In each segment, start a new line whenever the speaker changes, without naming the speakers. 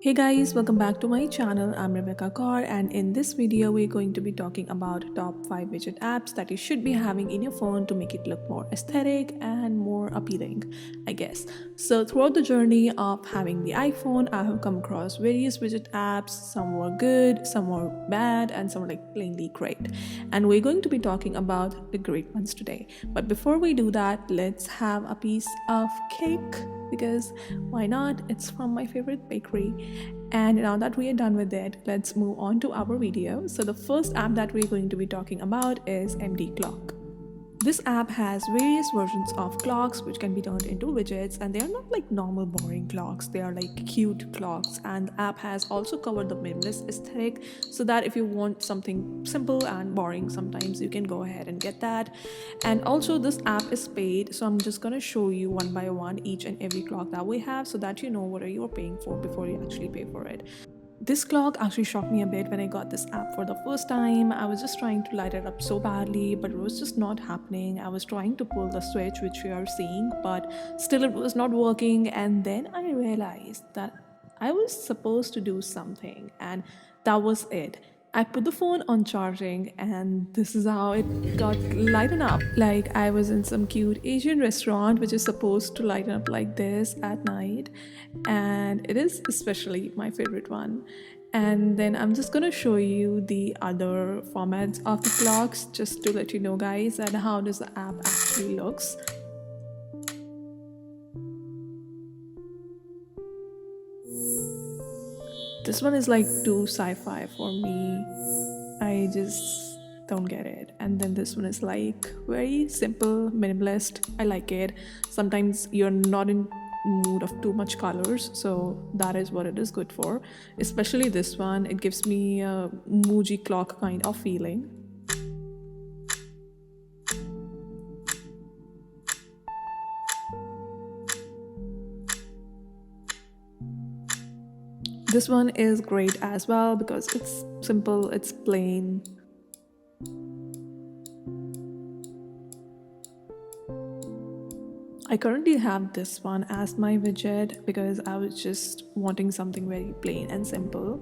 Hey guys, welcome back to my channel. I'm Rebecca Kaur, and in this video we're going to be talking about top 5 widget apps that you should be having in your phone to make it look more aesthetic and more appealing, I guess. So throughout the journey of having the iPhone, I have come across various widget apps. Some were good, some were bad, and some were like plainly great. And we're going to be talking about the great ones today. But before we do that, let's have a piece of cake, because why not? It's from my favorite bakery. And now that we are done with it, let's move on to our video. So the first app that we're going to be talking about is MD Clock. This app has various versions of clocks which can be turned into widgets, and they are not like normal boring clocks, they are like cute clocks. And the app has also covered the minimalist aesthetic, so that if you want something simple and boring sometimes, you can go ahead and get that. And also this app is paid, so I'm just gonna show you one by one each and every clock that we have, so that you know what are you paying for before you actually pay for it. This clock actually shocked me a bit when I got this app for the first time. I was just trying to light it up so badly, but it was just not happening. I was trying to pull the switch, which you are seeing, but still it was not working. And then I realized that I was supposed to do something, and that was it. I put the phone on charging, and this is how it got lighten up. Like I was in some cute Asian restaurant which is supposed to lighten up like this at night, and it is especially my favorite one. And then I'm just gonna show you the other formats of the clocks just to let you know, guys, and how does the app actually looks. This one is like too sci-fi for me. I just don't get it. And then this one is like very simple, minimalist. I like it. Sometimes you're not in mood of too much colors, so that is what it is good for. Especially this one, it gives me a Muji clock kind of feeling. This one is great as well because it's simple, it's plain. I currently have this one as my widget because I was just wanting something very plain and simple.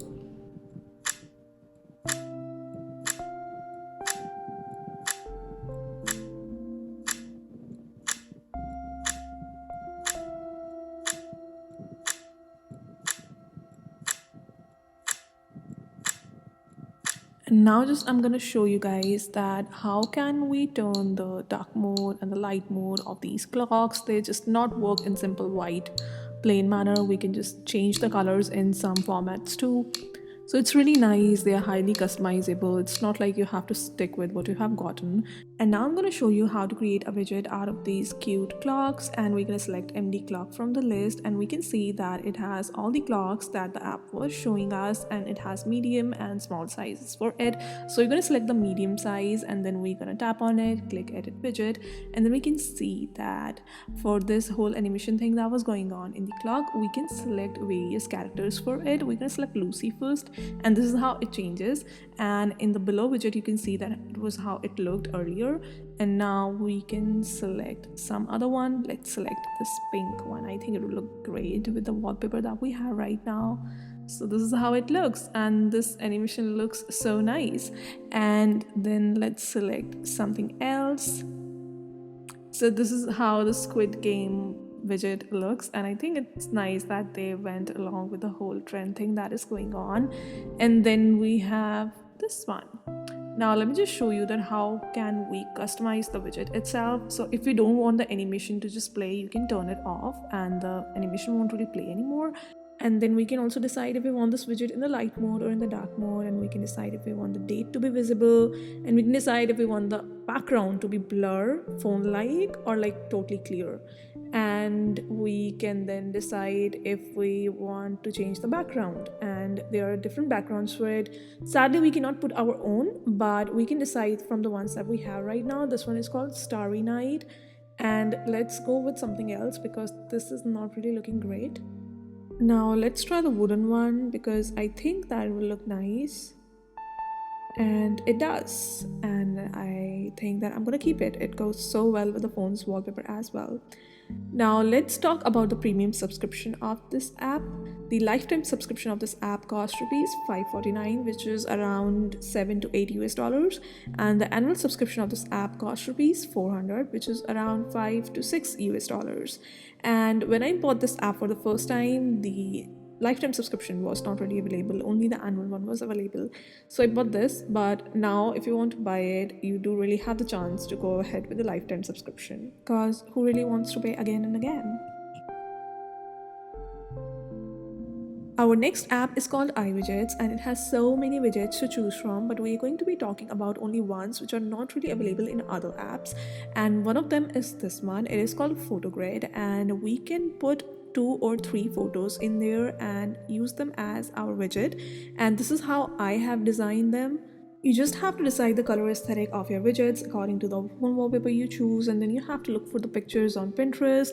Now just I'm gonna show you guys that how can we turn the dark mode and the light mode of these clocks. They just not work in simple white plain manner. We can just change the colors in some formats too. So it's really nice. They are highly customizable. It's not like you have to stick with what you have gotten. And now I'm going to show you how to create a widget out of these cute clocks, and we're going to select MD clock from the list, and we can see that it has all the clocks that the app was showing us, and it has medium and small sizes for it. So you're going to select the medium size, and then we're going to tap on it, click edit widget, and then we can see that for this whole animation thing that was going on in the clock, we can select various characters for it. We're going to select Lucy first, and this is how it changes. And in the below widget you can see that it was how it looked earlier, and now we can select some other one. Let's select this pink one. I think it would look great with the wallpaper that we have right now. So this is how it looks, and this animation looks so nice. And then let's select something else. So this is how the Squid Game widget looks, and I think it's nice that they went along with the whole trend thing that is going on. And then we have this one. Now let me just show you that how can we customize the widget itself. So if you don't want the animation to just play, you can turn it off and the animation won't really play anymore. And then we can also decide if we want this widget in the light mode or in the dark mode, and we can decide if we want the date to be visible, and we can decide if we want the background to be blur, phone like, or like totally clear. And we can then decide if we want to change the background, and there are different backgrounds for it. Sadly we cannot put our own, but we can decide from the ones that we have right now. This one is called Starry Night, and let's go with something else because this is not really looking great. Now let's try the wooden one because I think that will look nice. And it does, and I think that I'm gonna keep it. It goes so well with the phone's wallpaper as well. Now let's talk about the premium subscription of this app. The lifetime subscription of this app costs rupees 549, which is around 7 to 8 US dollars, and the annual subscription of this app costs rupees 400, which is around 5 to 6 US dollars. And when I bought this app for the first time, the lifetime subscription was not really available, only the annual one was available. So I bought this, but now if you want to buy it, you do really have the chance to go ahead with the lifetime subscription, because who really wants to pay again and again? Our next app is called iWidgets, and it has so many widgets to choose from, but we are going to be talking about only ones which are not really available in other apps. And one of them is this one. It is called Photogrid, and we can put 2 or 3 photos in there and use them as our widget. And this is how I have designed them. You just have to decide the color aesthetic of your widgets according to the phone wallpaper you choose, and then you have to look for the pictures on Pinterest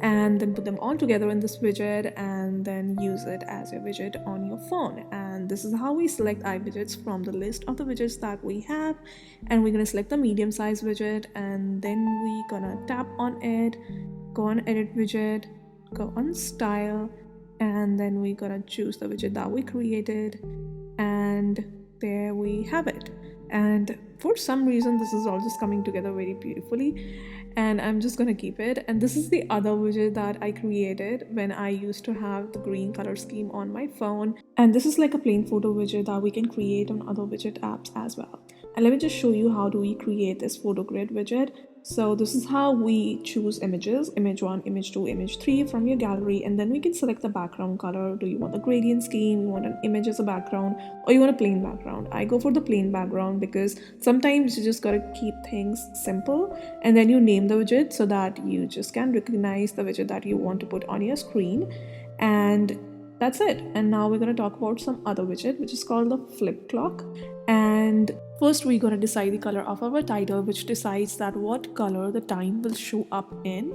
and then put them all together in this widget and then use it as your widget on your phone. And this is how we select iWidgets from the list of the widgets that we have. And we're gonna select the medium size widget, and then we're gonna tap on it, go on edit widget, go on style, and then we're gonna choose the widget that we created, and there we have it. And for some reason this is all just coming together very beautifully, and I'm just gonna keep it. And this is the other widget that I created when I used to have the green color scheme on my phone, and this is like a plain photo widget that we can create on other widget apps as well. And let me just show you how do we create this photo grid widget. So this is how we choose images, image 1, image 2, image 3 from your gallery, and then we can select the background color. Do you want the gradient scheme, you want an image as a background, or you want a plain background? I go for the plain background because sometimes you just gotta keep things simple, and then you name the widget so that you just can recognize the widget that you want to put on your screen. And that's it. And now we're going to talk about some other widget, which is called the flip clock. And first we're going to decide the color of our title, which decides that what color the time will show up in.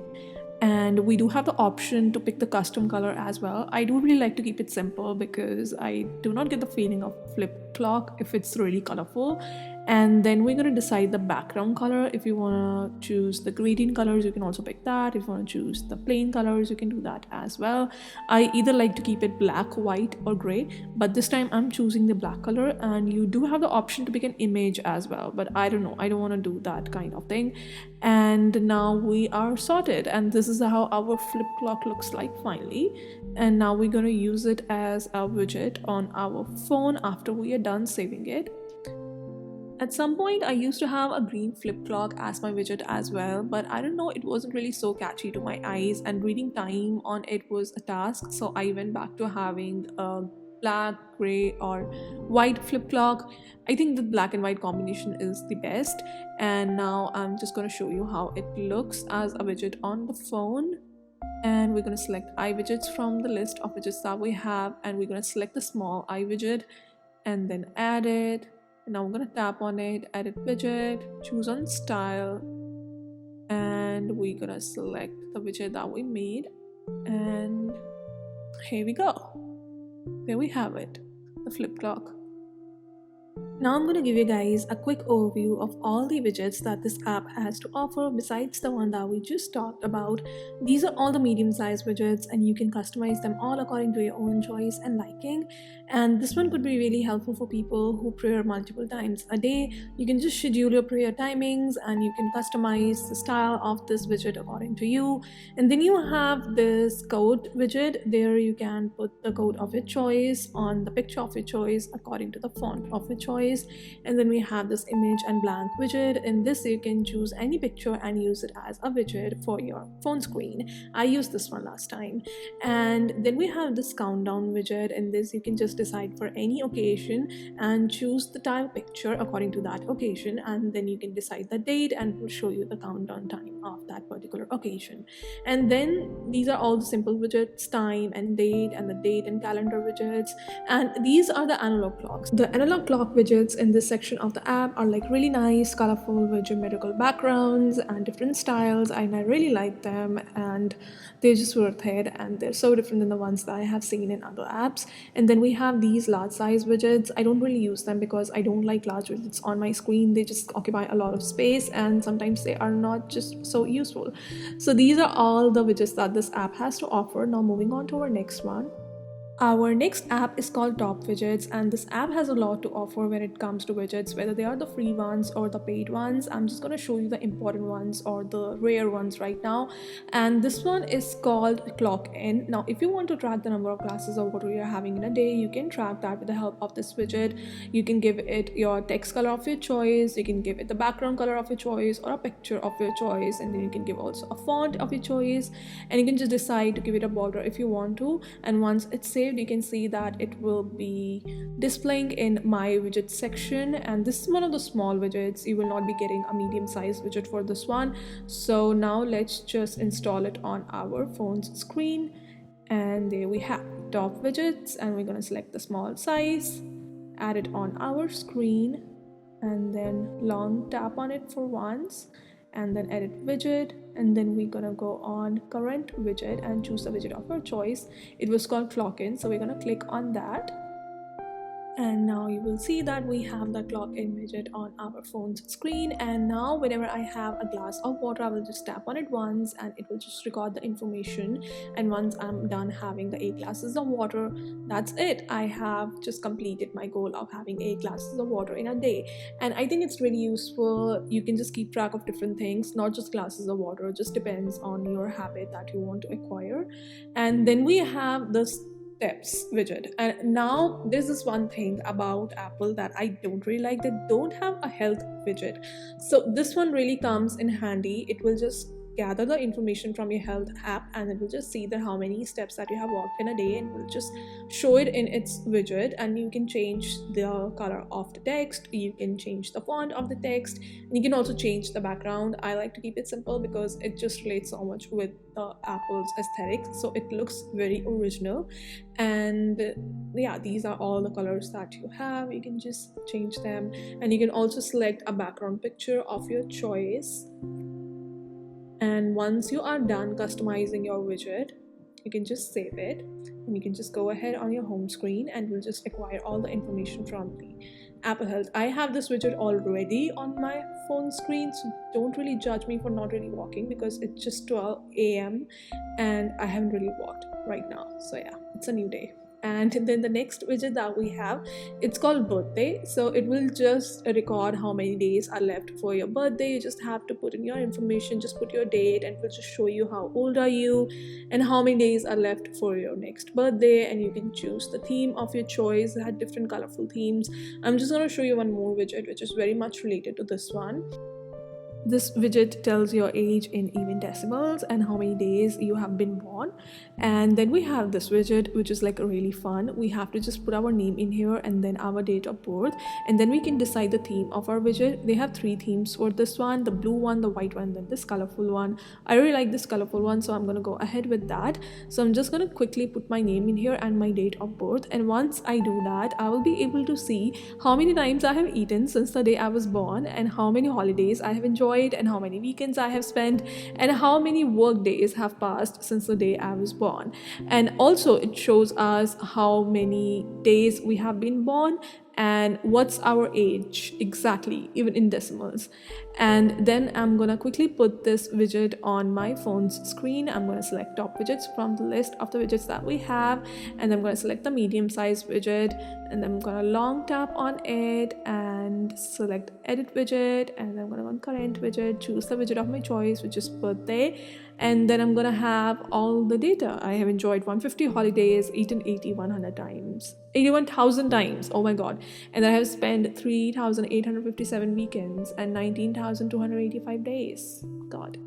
And we do have the option to pick the custom color as well. I do really like to keep it simple because I do not get the feeling of flip clock if it's really colorful. And then we're going to decide the background color. If you want to choose the gradient colors, you can also pick that. If you want to choose the plain colors, you can do that as well. I either like to keep it black, white, or gray, but this time I'm choosing the black color. And you do have the option to pick an image as well, but I don't know, I don't want to do that kind of thing. And now we are sorted, and this is how our flip clock looks like finally. And now we're going to use it as a widget on our phone after we are done saving it. At some point, I used to have a green flip clock as my widget as well, but I don't know, it wasn't really so catchy to my eyes, and reading time on it was a task, so I went back to having a black, gray, or white flip clock. I think the black and white combination is the best, and now I'm just going to show you how it looks as a widget on the phone. And we're going to select iWidgets from the list of widgets that we have, and we're going to select the small iWidget and then add it. Now I'm going to tap on it, edit widget, choose on style, and we're going to select the widget that we made, and here we go. There we have it, the flip clock. Now I'm going to give you guys a quick overview of all the widgets that this app has to offer besides the one that we just talked about. These are all the medium-sized widgets, and you can customize them all according to your own choice and liking. And this one could be really helpful for people who prayer multiple times a day. You can just schedule your prayer timings, and you can customize the style of this widget according to you. And then you have this code widget. There you can put the code of your choice on the picture of your choice according to the font of your choice. And then we have this image and blank widget. In this you can choose any picture and use it as a widget for your phone screen. I used this one last time. And then we have this countdown widget. In this you can just decide for any occasion and choose the type picture according to that occasion, and then you can decide the date and it will show you the countdown time of that particular occasion. And then these are all the simple widgets, time and date, and the date and calendar widgets. And these are the analog clocks. The analog clock widget widgets in this section of the app are like really nice, colorful with geometrical backgrounds and different styles, and I really like them, and they're just worth it, and they're so different than the ones that I have seen in other apps. And then we have these large size widgets. I don't really use them because I don't like large widgets on my screen. They just occupy a lot of space and sometimes they are not just so useful. So these are all the widgets that this app has to offer. Now moving on to our next one. Our next app is called Top Widgets, and this app has a lot to offer when it comes to widgets, whether they are the free ones or the paid ones. I'm just going to show you the important ones or the rare ones right now. And this one is called Clock In. Now, if you want to track the number of classes or water you're having in a day, you can track that with the help of this widget. You can give it your text color of your choice, you can give it the background color of your choice or a picture of your choice, and then you can give also a font of your choice, and you can just decide to give it a border if you want to. And once it's saved, you can see that it will be displaying in my widget section, and this is one of the small widgets. You will not be getting a medium sized widget for this one. So now let's just install it on our phone's screen, and there we have Top Widgets, and we're going to select the small size, add it on our screen, and then long tap on it for once, and then edit widget, and then we're gonna go on current widget and choose the widget of our choice. It was called Clock In, so we're gonna click on that, and now you will see that we have the Clock In widget on our phone's screen. And now whenever I have a glass of water, I will just tap on it once and it will just record the information. And once I'm done having the 8 glasses of water, that's it. I have just completed my goal of having 8 glasses of water in a day. And I think it's really useful. You can just keep track of different things, not just glasses of water. It just depends on your habit that you want to acquire. And then we have this steps widget. And now this is one thing about Apple that I don't really like. They don't have a health widget, so this one really comes in handy. It will just gather the information from your health app, and it will just see that how many steps that you have walked in a day, and will just show it in its widget. And you can change the color of the text, you can change the font of the text, and you can also change the background. I like to keep it simple because it just relates so much with Apple's aesthetics, so it looks very original. And yeah, these are all the colors that you have. You can just change them, and you can also select a background picture of your choice. And once you are done customizing your widget, you can just save it, and you can just go ahead on your home screen and we'll just acquire all the information from the Apple Health. I have this widget already on my phone screen, so don't really judge me for not really walking because it's just 12 a.m. and I haven't really walked right now. So yeah, it's a new day. And then the next widget that we have, it's called birthday. So it will just record how many days are left for your birthday. You just have to put in your information, just put your date, and it will just show you how old are you and how many days are left for your next birthday. And you can choose the theme of your choice. It had different colorful themes. I'm just going to show you one more widget which is very much related to this one. This widget tells your age in even decimals and how many days you have been born. And then we have this widget which is like really fun. We have to just put our name in here and then our date of birth, and then we can decide the theme of our widget. They have 3 themes for this one: the blue one, the white one, then this colorful one. I really like this colorful one, so I'm gonna go ahead with that. So I'm just gonna quickly put my name in here and my date of birth, and once I do that, I will be able to see how many times I have eaten since the day I was born, and how many holidays I have enjoyed, and how many weekends I have spent, and how many work days have passed since the day I was born. And also it shows us how many days we have been born and what's our age exactly, even in decimals. And then I'm gonna quickly put this widget on my phone's screen. I'm gonna select Top Widgets from the list of the widgets that we have, and I'm gonna select the medium size widget, and I'm gonna long tap on it and select edit widget, and I'm gonna go on current widget, choose the widget of my choice, which is birthday. And then I'm gonna have all the data. I have enjoyed 150 holidays, eaten 8100 times, 81,000 times, oh my god. And I have spent 3,857 weekends and 19,285 days. God.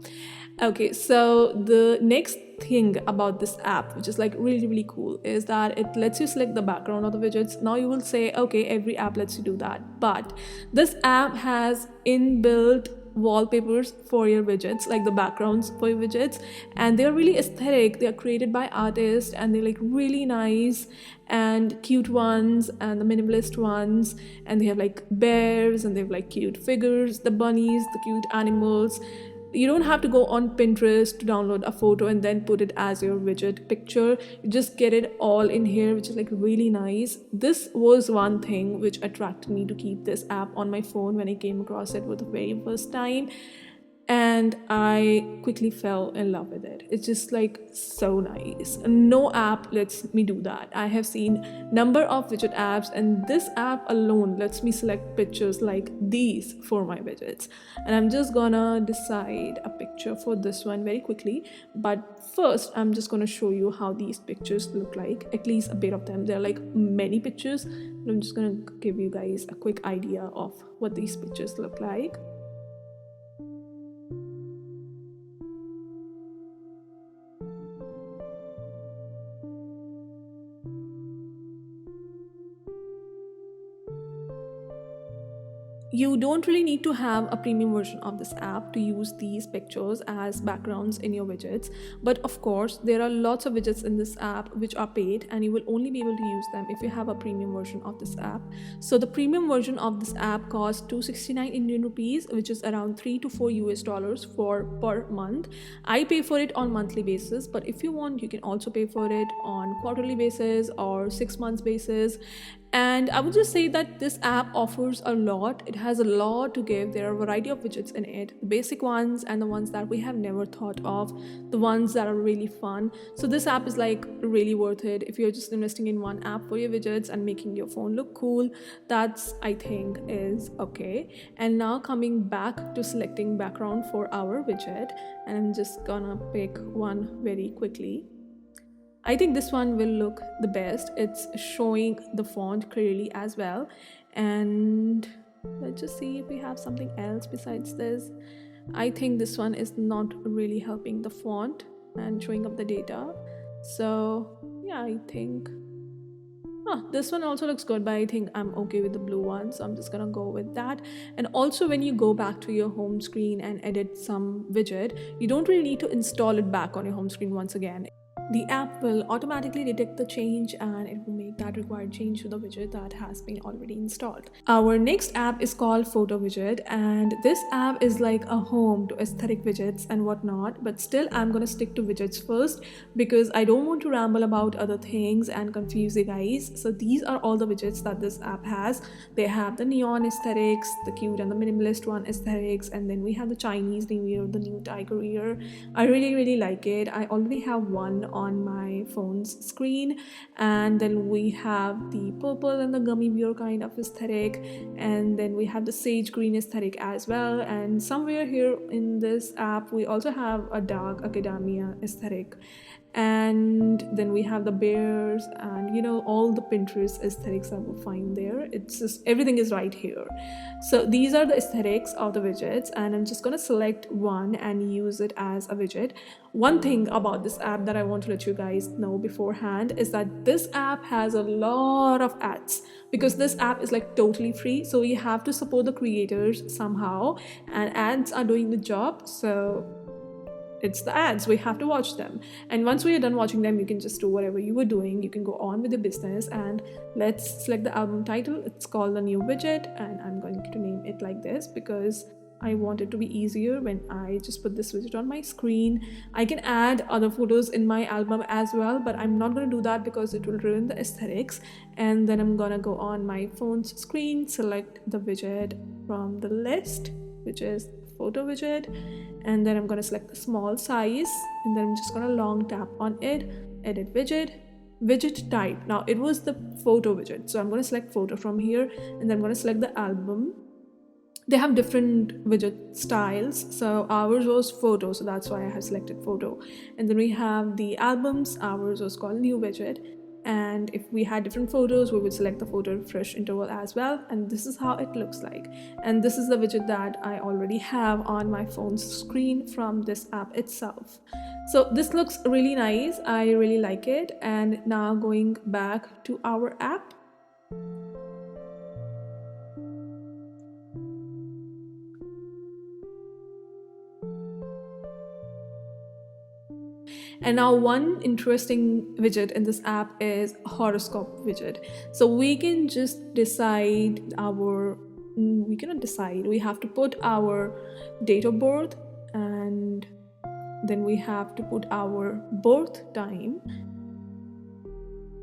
Okay, so the next thing about this app, which is like really cool, is that it lets you select the background of the widgets. Now you will say, okay, every app lets you do that, but this app has inbuilt wallpapers for your widgets, like the backgrounds for your widgets, and they're really aesthetic. They're created by artists and they're like really nice and cute ones and the minimalist ones, and they have like bears and they have like cute figures, the bunnies, the cute animals. You don't have to go on Pinterest to download a photo and then put it as your widget picture. You just get it all in here, which is like really nice. This was one thing which attracted me to keep this app on my phone when I came across it for the very first time, and I quickly fell in love with it. It's just like so nice. No app lets me do that. I have seen number of widget apps, and this app alone lets me select pictures like these for my widgets. And I'm just gonna decide a picture for this one very quickly, but first I'm just gonna show you how these pictures look like, at least a bit of them. There are like many pictures, but I'm just gonna give you guys a quick idea of what these pictures look like. You don't really need to have a premium version of this app to use these pictures as backgrounds in your widgets, but of course there are lots of widgets in this app which are paid, and you will only be able to use them if you have a premium version of this app. So the premium version of this app costs 269 Indian rupees, which is around 3 to 4 US dollars for per month. I pay for it on monthly basis, but if you want you can also pay for it on quarterly basis or 6 months basis. And I would just say that this app offers a lot. It has a lot to give. There are a variety of widgets in it, the basic ones and the ones that we have never thought of, the ones that are really fun. So this app is like really worth it. If you're just investing in one app for your widgets and making your phone look cool, that's, I think, is okay. And now coming back to selecting background for our widget, and I'm just gonna pick one very quickly. I think this one will look the best. It's showing the font clearly as well. And let's just see if we have something else besides this. I think this one is not really helping the font and showing up the data. So yeah, I think this one also looks good, but I think I'm okay with the blue one, so I'm just gonna go with that. And also, when you go back to your home screen and edit some widget, you don't really need to install it back on your home screen once again. The app will automatically detect the change and it will make that required change to the widget that has been already installed. Our next app is called Photowidget, and this app is like a home to aesthetic widgets and whatnot, but still I'm gonna stick to widgets first because I don't want to ramble about other things and confuse you guys. So these are all the widgets that this app has. They have the neon aesthetics, the cute and the minimalist one aesthetics, and then we have the Chinese New Year, the new tiger ear. I really like it. I already have one on my phone's screen, and then we have the purple and the gummy bear kind of aesthetic, and then we have the sage green aesthetic as well, and somewhere here in this app we also have a dark academia aesthetic, and then we have the bears and all the Pinterest aesthetics that we'll find there. It's just everything is right here. So these are the aesthetics of the widgets, and I'm just gonna select one and use it as a widget. One thing about this app that I want to let you guys know beforehand is that this app has a lot of ads, because this app is like totally free, so you have to support the creators somehow, and ads are doing the job. So it's the ads, we have to watch them, and once we are done watching them, you can just do whatever you were doing. You can go on with the business. And let's select the album title. It's called the new widget, and I'm going to name it like this because I want it to be easier when I just put this widget on my screen. I can add other photos in my album as well, but I'm not going to do that because it will ruin the aesthetics. And then I'm gonna go on my phone's screen, select the widget from the list, which is Photowidget, and then I'm going to select the small size, and then I'm just going to long tap on it, edit widget type. Now it was the photo widget, so I'm going to select photo from here, and then I'm going to select the album. They have different widget styles, so ours was photo, so that's why I have selected photo. And then we have the albums. Ours was called new widget, and if we had different photos, we would select the photo refresh interval as well. And this is how it looks like, and this is the widget that I already have on my phone's screen from this app itself. So this looks really nice. I really like it. And now going back to our app, And now one interesting widget in this app is horoscope widget. So we can just decide we cannot decide, we have to put our date of birth, and then we have to put our birth time,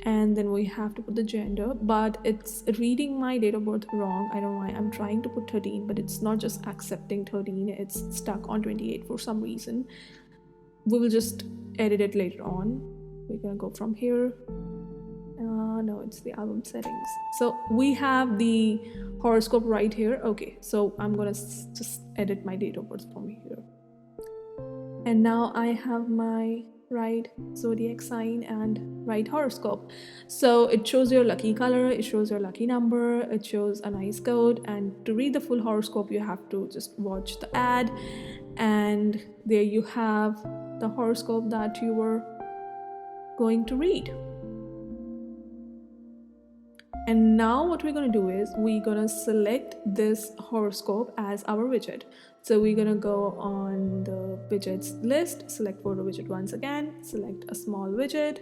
and then we have to put the gender, but it's reading my date of birth wrong. I don't know why. I'm trying to put 13, but it's not just accepting 13, it's stuck on 28 for some reason. We will just edit it later on. We're gonna go from here. No, it's the album settings. So we have the horoscope right here. Okay, so I'm gonna just edit my date of birth from here. And now I have my right zodiac sign and right horoscope. So it shows your lucky color, it shows your lucky number, it shows a nice code. And to read the full horoscope, you have to just watch the ad, and there you have the horoscope that you were going to read. And now what we're going to do is we're going to select this horoscope as our widget. So we're going to go on the widgets list, select Photowidget once again, select a small widget,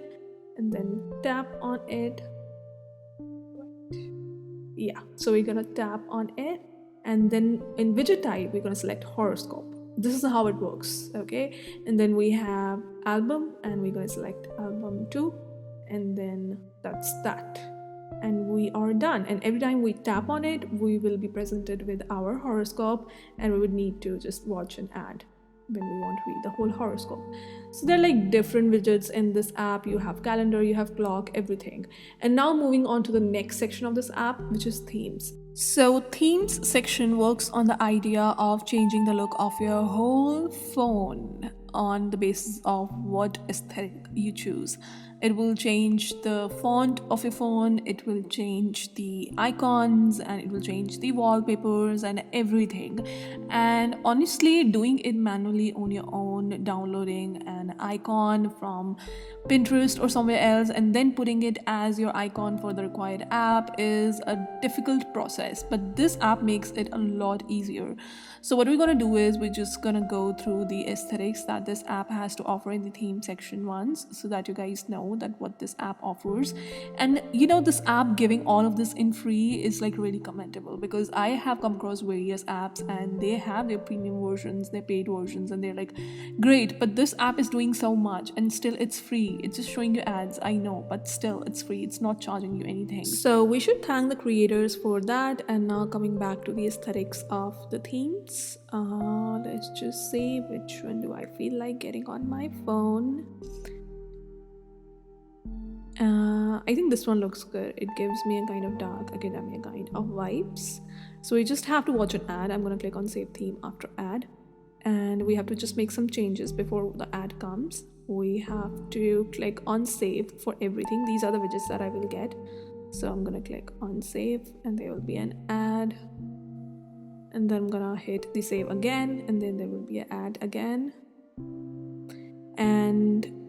and then tap on it. Yeah, so we're going to tap on it, and then in widget type, we're going to select horoscope. This is how it works, okay? And then we have album, and we're going to select album 2, and then that's that. And we are done. And every time we tap on it, we will be presented with our horoscope, and we would need to just watch an ad when we want to read the whole horoscope. So there are like different widgets in this app. You have calendar, you have clock, everything. And now moving on to the next section of this app, which is themes. So themes section works on the idea of changing the look of your whole phone on the basis of what aesthetic you choose. It will change the font of your phone, it will change the icons, and it will change the wallpapers and everything. And honestly, doing it manually on your own, downloading an icon from Pinterest or somewhere else and then putting it as your icon for the required app is a difficult process, but this app makes it a lot easier. So what we're going to do is we're just going to go through the aesthetics that this app has to offer in the theme section once, so that you guys know that what this app offers. And you know, this app giving all of this in free is like really commendable, because I have come across various apps and they have their premium versions, their paid versions, and they're like great, but this app is doing so much and still it's free. It's just showing you ads, I know, but still it's free. It's not charging you anything. So we should thank the creators for that. And now coming back to the aesthetics of the themes, let's just see which one do I feel like getting on my phone. I think this one looks good. It gives me a kind of dark academia kind of vibes. So we just have to watch an ad. I'm going to click on save theme after ad, and we have to just make some changes before the ad comes. We have to click on save for everything. These are the widgets that I will get. So I'm going to click on save, and there will be an ad, and then I'm going to hit the save again, and then there will be an ad again. And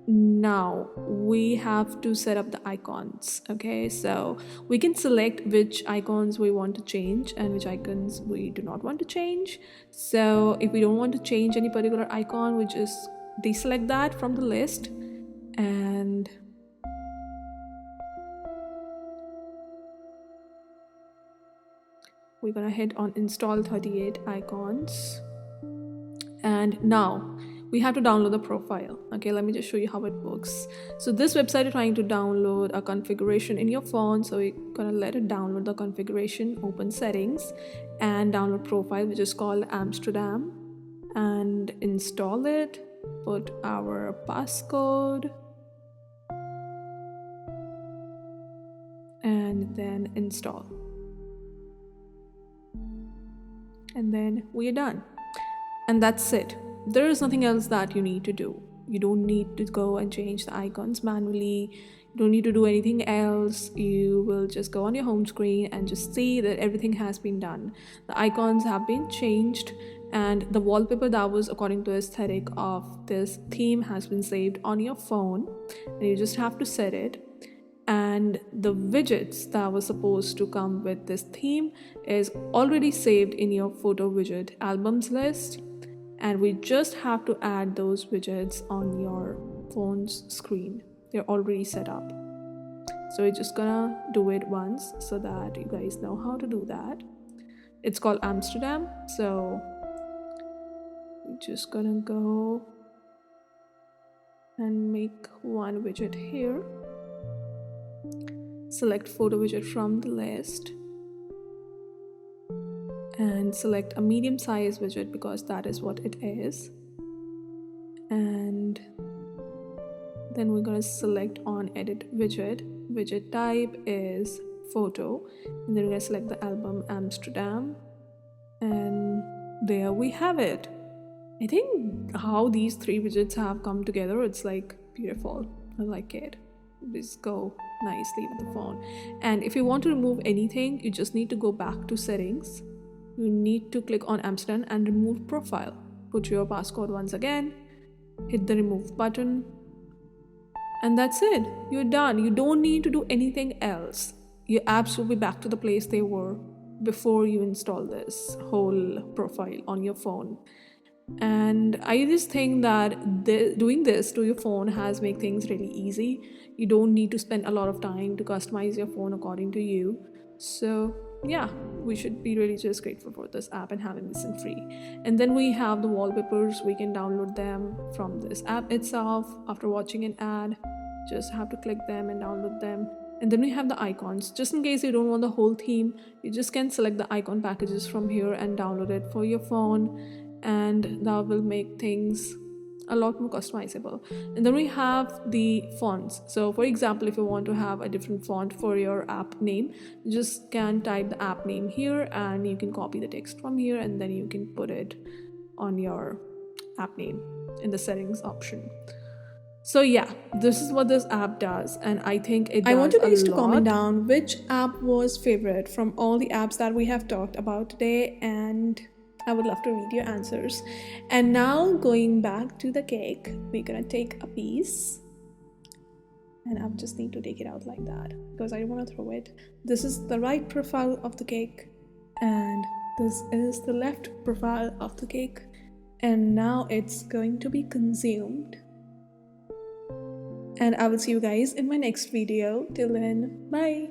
now we have to set up the icons. Okay, so we can select which icons we want to change and which icons we do not want to change. So if we don't want to change any particular icon, we just deselect that from the list, and we're gonna hit on install 38 icons. And now we have to download the profile. Okay, let me just show you how it works. So this website is trying to download a configuration in your phone, so we're gonna let it download the configuration, open settings, and download profile, which is called Amsterdam, and install it. Put our passcode, and then install, and then we are done. And that's it. There is nothing else that you need to do. You don't need to go and change the icons manually. You don't need to do anything else. You will just go on your home screen and just see that everything has been done. The icons have been changed, and the wallpaper that was according to the aesthetic of this theme has been saved on your phone, and you just have to set it. And the widgets that was supposed to come with this theme is already saved in your Photowidget albums list. and we just have to add those widgets on your phone's screen. They're already set up. So we're just gonna do it once so that you guys know how to do that. It's called Amsterdam, so we're just gonna go and make one widget here. Select Photowidget from the list and select a medium size widget because that is what it is. And then we're going to select on edit widget. Widget type is photo, and then we're going to select the album Amsterdam, and there we have it. I think how these three widgets have come together, it's like beautiful. I like it. Just go nicely with the phone. And if you want to remove anything, you just need to go back to settings. You need to click on Amsterdam and remove profile. Put your passcode once again, hit the remove button, and that's it. You're done. You don't need to do anything else. Your apps will be back to the place they were before you install this whole profile on your phone. And I just think that doing this to your phone has made things really easy. You don't need to spend a lot of time to customize your phone according to you. So yeah, we should be really just grateful for this app and having this in free. And then we have the wallpapers. We can download them from this app itself. After watching an ad, just have to click them and download them. And then we have the icons. Just in case you don't want the whole theme, you just can select the icon packages from here and download it for your phone, and that will make things a lot more customizable. And then we have the fonts. So for example, if you want to have a different font for your app name, you just can type the app name here and you can copy the text from here, and then you can put it on your app name in the settings option. So yeah, this is what this app does, and I think it does. I want you guys to comment down which app was favorite from all the apps that we have talked about today, and I would love to read your answers. And now going back to the cake, we're gonna take a piece, and I just need to take it out like that because I don't want to throw it. This is the right profile of the cake, and this is the left profile of the cake, and now it's going to be consumed. And I will see you guys in my next video. Till then, bye.